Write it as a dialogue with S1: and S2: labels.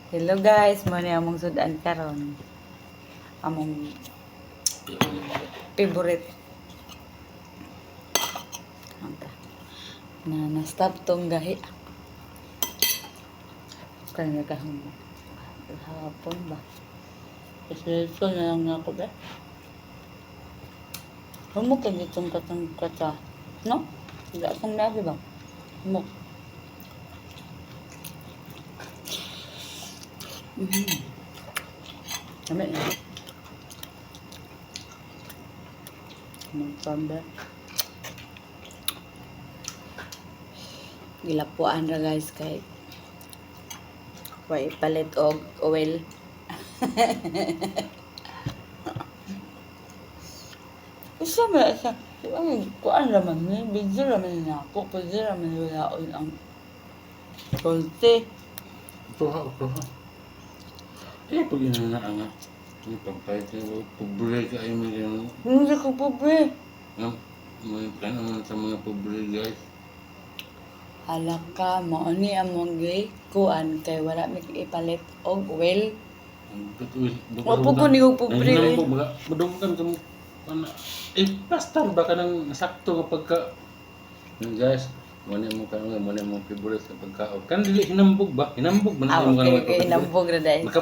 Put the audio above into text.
S1: Hello guys, mo ni among sudan karon. Among favorite. Anta. Na stop tong gahi. Kaya kahon. Hapon ba? Kasi ito na lang ako ba? Humok ka ditong katang kata. No? Hindi akong nabi ba? Humok. Kami na. Magpamba. Gilapuan ra guys kay way palit og oil. Isa ba sa kuan raman ni video raman na ako pwede raman wala ang kolte.
S2: Tuha. Eh, pag inanaan nga. Ang pagpahit ko, pobre ka ay may gano'n.
S1: Hindi ko pobre.
S2: May naman sa mga pobre guys.
S1: Halaka mo ni among gay kuan kay wala mi ipalit og oil. Wa po ko ni og pobre.
S2: Madungkan ka mo. Eh, basta ba ka nang sakto nga pagka... Guys, muna mo favorite sa pagkaon. Kan dili hinambog ba? Hinambog ba na
S1: Ah,
S2: mo
S1: okay, hinambog ra dai.